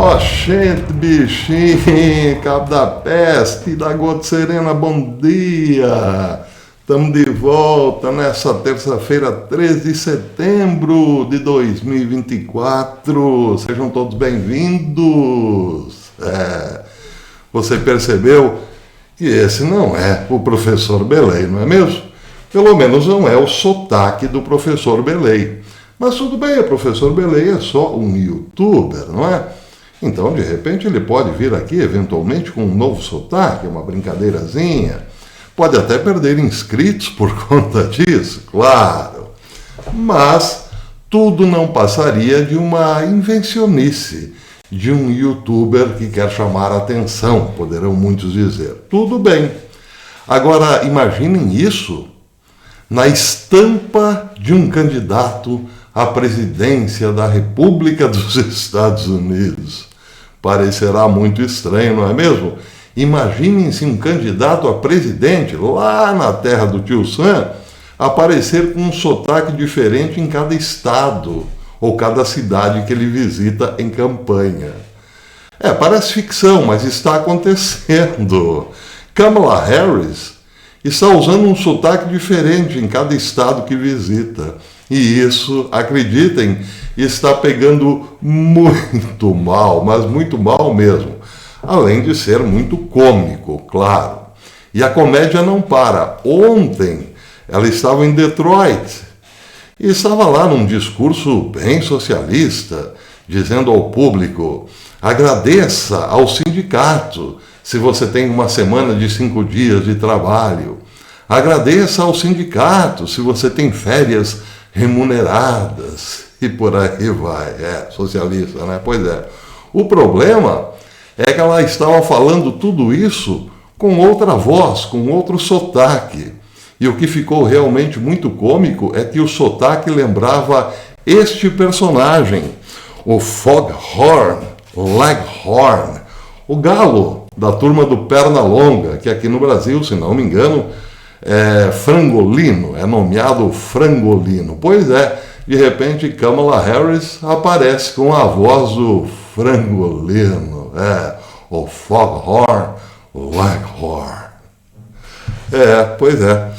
Oxente, bichinho, cabo da peste, da gota serena, bom dia. Estamos de volta nessa terça-feira, 13 de setembro de 2024. Sejam todos bem-vindos. Você percebeu que esse não é o professor Belei, não é mesmo? Pelo menos não é o sotaque do professor Belei. Mas tudo bem, o professor Belei é só um youtuber, não é? Então, de repente, ele pode vir aqui, eventualmente, com um novo sotaque, uma brincadeirazinha. Pode até perder inscritos por conta disso, claro. Mas tudo não passaria de uma invencionice de um youtuber que quer chamar a atenção, poderão muitos dizer. Tudo bem. Agora, imaginem isso na estampa de um candidato à presidência da República dos Estados Unidos. Parecerá muito estranho, não é mesmo? Imaginem se um candidato a presidente, lá na terra do tio Sam, aparecer com um sotaque diferente em cada estado ou cada cidade que ele visita em campanha. Parece ficção, mas está acontecendo. Kamala Harris está usando um sotaque diferente em cada estado que visita. E isso, acreditem, está pegando muito mal, mas muito mal mesmo. Além de ser muito cômico, claro. E a comédia não para. Ontem, ela estava em Detroit e estava lá num discurso bem socialista, dizendo ao público: agradeça ao sindicato se você tem uma semana de 5 dias de trabalho. Agradeça ao sindicato se você tem férias remuneradas. E por aí vai. Socialista, né? Pois é. O problema é que ela estava falando tudo isso com outra voz, com outro sotaque. E o que ficou realmente muito cômico é que o sotaque lembrava este personagem, o Foghorn Leghorn, o galo da turma do Pernalonga, que aqui no Brasil, se não me engano, é frangolino, é nomeado frangolino. Pois é, de repente Kamala Harris aparece com a voz do frangolino, o Foghorn Leghorn. Pois é.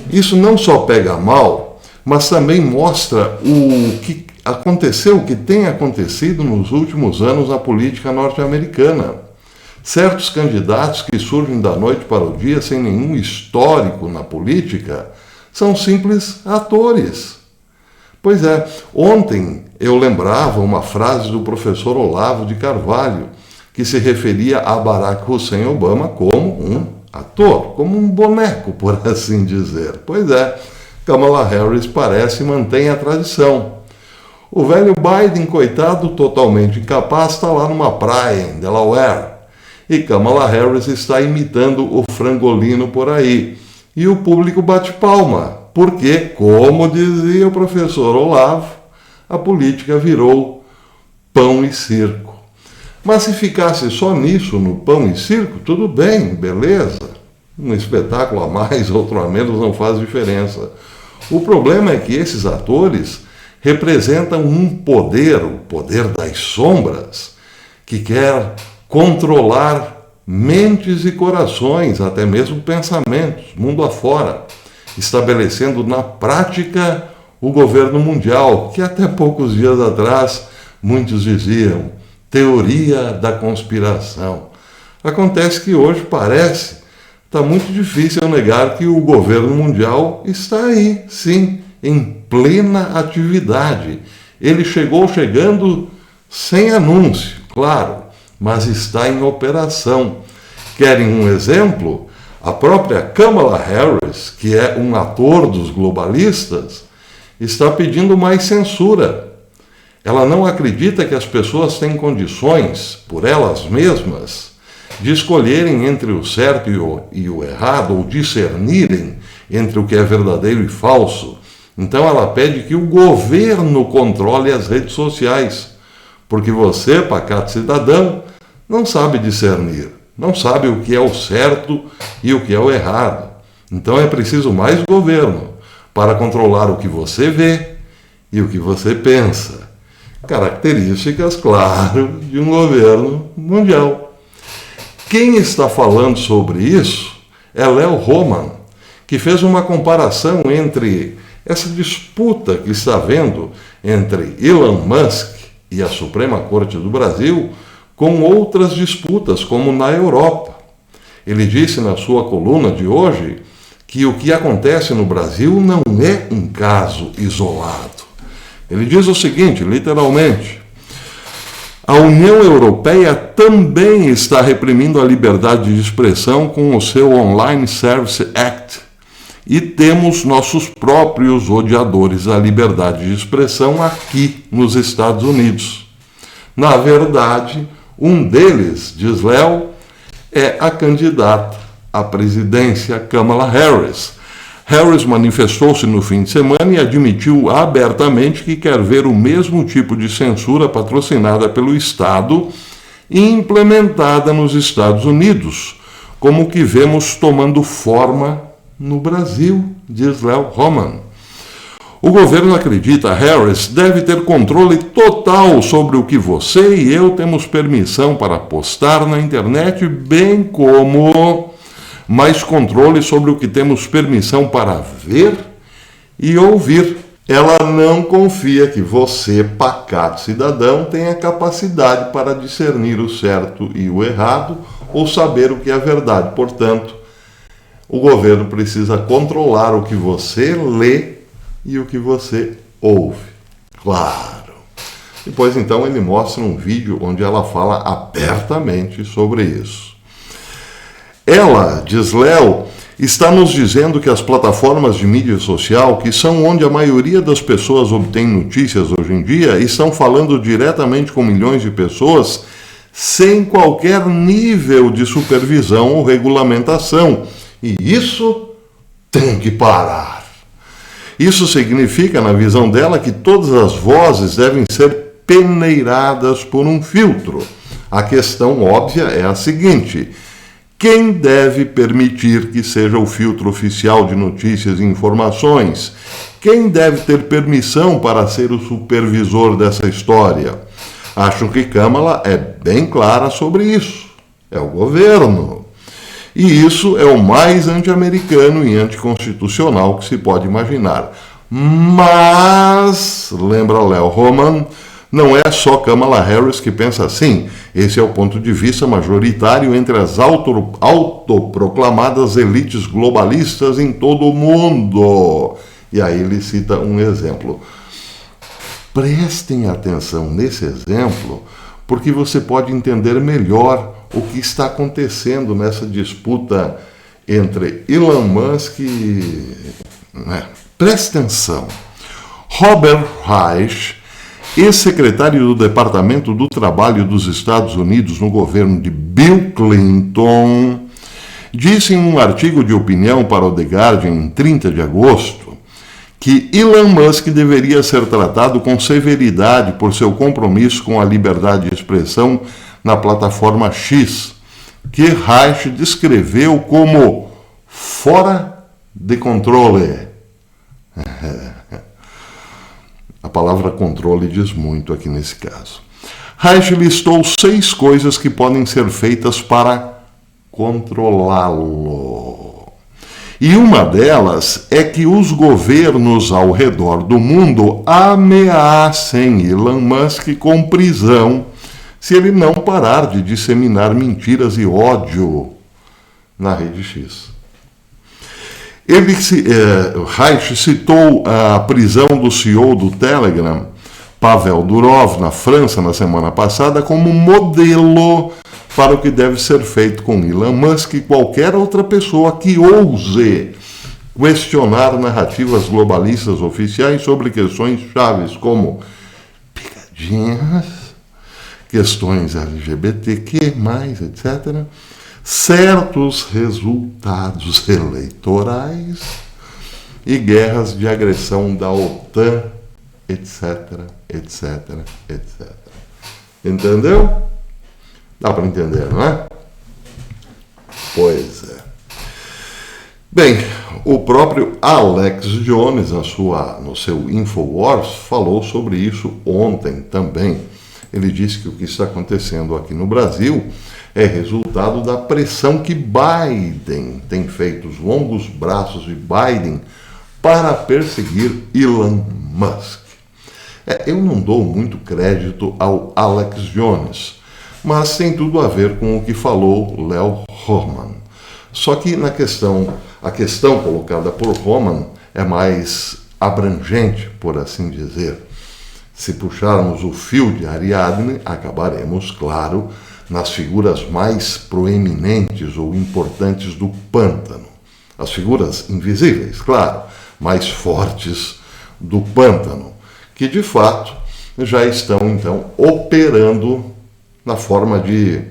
Isso não só pega mal, mas também mostra o que aconteceu, o que tem acontecido nos últimos anos na política norte-americana. Certos candidatos que surgem da noite para o dia sem nenhum histórico na política são simples atores. Pois é, ontem eu lembrava uma frase do professor Olavo de Carvalho, que se referia a Barack Hussein Obama como um ator, como um boneco, por assim dizer. Pois é, Kamala Harris parece e mantém a tradição. O velho Biden, coitado, totalmente incapaz, está lá numa praia em Delaware. E Kamala Harris está imitando o frangolino por aí. E o público bate palma, porque, como dizia o professor Olavo, a política virou pão e circo. Mas se ficasse só nisso, no pão e circo, tudo bem, beleza. Um espetáculo a mais, outro a menos, não faz diferença. O problema é que esses atores representam um poder, o poder das sombras, que quer controlar mentes e corações, até mesmo pensamentos, mundo afora, estabelecendo na prática o governo mundial, que até poucos dias atrás muitos diziam teoria da conspiração. Acontece que hoje está muito difícil negar que o governo mundial está aí, sim, em plena atividade. Ele chegando sem anúncio, claro, mas está em operação. Querem um exemplo? A própria Kamala Harris, que é um ator dos globalistas, está pedindo mais censura. Ela não acredita que as pessoas têm condições, por elas mesmas, de escolherem entre o certo e o errado, ou discernirem entre o que é verdadeiro e falso. Então ela pede que o governo controle as redes sociais, porque você, pacato cidadão, não sabe discernir, não sabe o que é o certo e o que é o errado. Então é preciso mais governo para controlar o que você vê e o que você pensa. Características, claro, de um governo mundial. Quem está falando sobre isso é Léo Roman, que fez uma comparação entre essa disputa que está havendo entre Elon Musk e a Suprema Corte do Brasil com outras disputas, como na Europa. Ele disse na sua coluna de hoje que o que acontece no Brasil não é um caso isolado. Ele diz o seguinte, literalmente: a União Europeia também está reprimindo a liberdade de expressão com o seu Online Service Act e temos nossos próprios odiadores da liberdade de expressão aqui nos Estados Unidos. Na verdade, um deles, diz Léo, é a candidata à presidência Kamala Harris. Harris manifestou-se no fim de semana e admitiu abertamente que quer ver o mesmo tipo de censura patrocinada pelo Estado e implementada nos Estados Unidos, como o que vemos tomando forma no Brasil, diz Léo Roman. O governo acredita que Harris deve ter controle total sobre o que você e eu temos permissão para postar na internet, bem como mais controle sobre o que temos permissão para ver e ouvir. Ela não confia que você, pacato cidadão, tenha capacidade para discernir o certo e o errado ou saber o que é verdade. Portanto, o governo precisa controlar o que você lê e o que você ouve. Claro. Depois, então, ele mostra um vídeo onde ela fala abertamente sobre isso. Ela, diz Léo, está nos dizendo que as plataformas de mídia social, que são onde a maioria das pessoas obtém notícias hoje em dia, estão falando diretamente com milhões de pessoas sem qualquer nível de supervisão ou regulamentação. E isso tem que parar. Isso significa, na visão dela, que todas as vozes devem ser peneiradas por um filtro. A questão óbvia é a seguinte: quem deve permitir que seja o filtro oficial de notícias e informações? Quem deve ter permissão para ser o supervisor dessa história? Acho que Kamala é bem clara sobre isso. É o governo. E isso é o mais anti-americano e anticonstitucional que se pode imaginar. Mas, lembra Léo Roman, não é só Kamala Harris que pensa assim. Esse é o ponto de vista majoritário entre as autoproclamadas elites globalistas em todo o mundo. E aí ele cita um exemplo. Prestem atenção nesse exemplo, porque você pode entender melhor o que está acontecendo nessa disputa entre Elon Musk e... Preste atenção. Robert Reich, ex-secretário do Departamento do Trabalho dos Estados Unidos no governo de Bill Clinton, disse em um artigo de opinião para o The Guardian em 30 de agosto que Elon Musk deveria ser tratado com severidade por seu compromisso com a liberdade de expressão na plataforma X, que Reich descreveu como fora de controle. A palavra controle diz muito aqui nesse caso. Reich listou 6 coisas que podem ser feitas para controlá-lo. E uma delas é que os governos ao redor do mundo ameacem Elon Musk com prisão se ele não parar de disseminar mentiras e ódio na rede X. Reich citou a prisão do CEO do Telegram, Pavel Durov, na França, na semana passada, como modelo para o que deve ser feito com Elon Musk e qualquer outra pessoa que ouse questionar narrativas globalistas oficiais sobre questões chaves como pegadinhas, questões LGBTQ+, etc., certos resultados eleitorais e guerras de agressão da OTAN, etc, etc, etc. Entendeu? Dá para entender, não é? Pois é. Bem, o próprio Alex Jones, no seu Infowars, falou sobre isso ontem também. Ele disse que o que está acontecendo aqui no Brasil é resultado da pressão que Biden tem feito, os longos braços de Biden para perseguir Elon Musk. Eu não dou muito crédito ao Alex Jones, mas tem tudo a ver com o que falou Léo Hohmann. Só que a questão colocada por Hohmann é mais abrangente, por assim dizer. Se puxarmos o fio de Ariadne, acabaremos, claro, nas figuras mais proeminentes ou importantes do pântano. As figuras invisíveis, claro, mais fortes do pântano, que de fato já estão então operando na forma de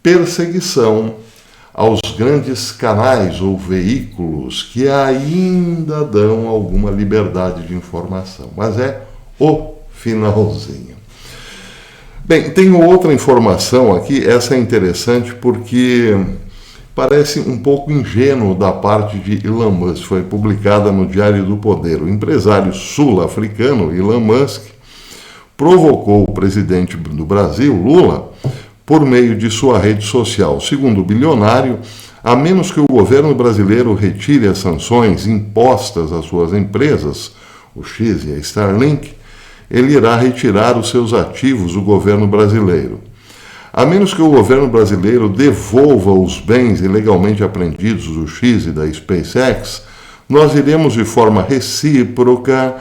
perseguição aos grandes canais ou veículos que ainda dão alguma liberdade de informação. Mas é o finalzinho. Bem, tenho outra informação aqui, essa é interessante porque parece um pouco ingênuo da parte de Elon Musk. Foi publicada no Diário do Poder. O empresário sul-africano Elon Musk provocou o presidente do Brasil, Lula, por meio de sua rede social. Segundo o bilionário, a menos que o governo brasileiro retire as sanções impostas às suas empresas, o X e a Starlink, ele irá retirar os seus ativos do governo brasileiro. A menos que o governo brasileiro devolva os bens ilegalmente apreendidos do X e da SpaceX, nós iremos de forma recíproca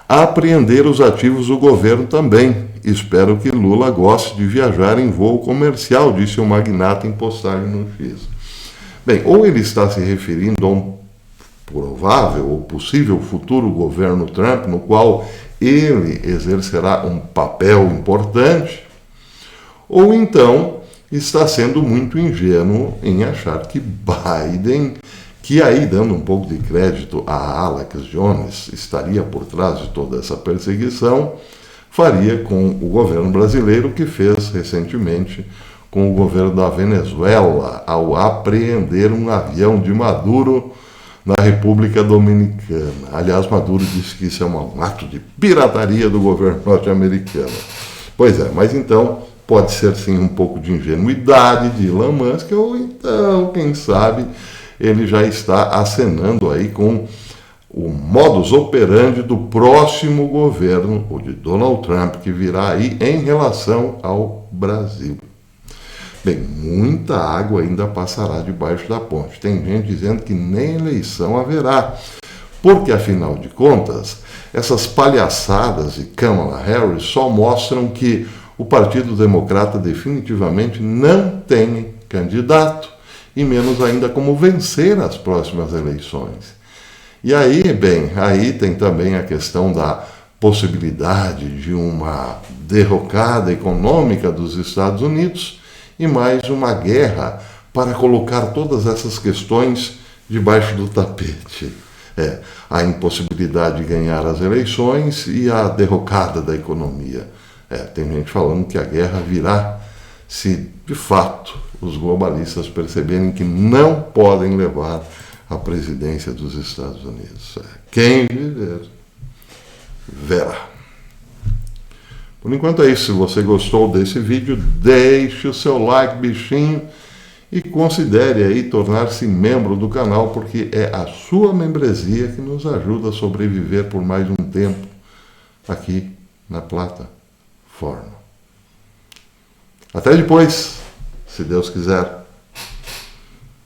apreender os ativos do governo também. Espero que Lula goste de viajar em voo comercial, disse o magnata em postagem no X. Bem, ou ele está se referindo a um provável ou possível futuro governo Trump, no qual ele exercerá um papel importante, ou então está sendo muito ingênuo em achar que Biden, que aí, dando um pouco de crédito a Alex Jones, estaria por trás de toda essa perseguição, faria com o governo brasileiro o que fez recentemente com o governo da Venezuela ao apreender um avião de Maduro na República Dominicana. Aliás, Maduro disse que isso é um ato de pirataria do governo norte-americano. Pois é, mas então pode ser sim um pouco de ingenuidade de Elon Musk, ou então, quem sabe, ele já está acenando aí com o modus operandi do próximo governo, o de Donald Trump, que virá aí em relação ao Brasil. Bem, muita água ainda passará debaixo da ponte. Tem gente dizendo que nem eleição haverá, porque, afinal de contas, essas palhaçadas de Kamala Harris só mostram que o Partido Democrata definitivamente não tem candidato, e menos ainda como vencer as próximas eleições. E aí, bem, aí tem também a questão da possibilidade de uma derrocada econômica dos Estados Unidos e mais uma guerra para colocar todas essas questões debaixo do tapete. A impossibilidade de ganhar as eleições e a derrocada da economia. Tem gente falando que a guerra virá se, de fato, os globalistas perceberem que não podem levar a presidência dos Estados Unidos. Quem viver, verá. Por enquanto é isso. Se você gostou desse vídeo, deixe o seu like, bichinho, e considere aí tornar-se membro do canal, porque é a sua membresia que nos ajuda a sobreviver por mais um tempo aqui na plataforma. Até depois, se Deus quiser.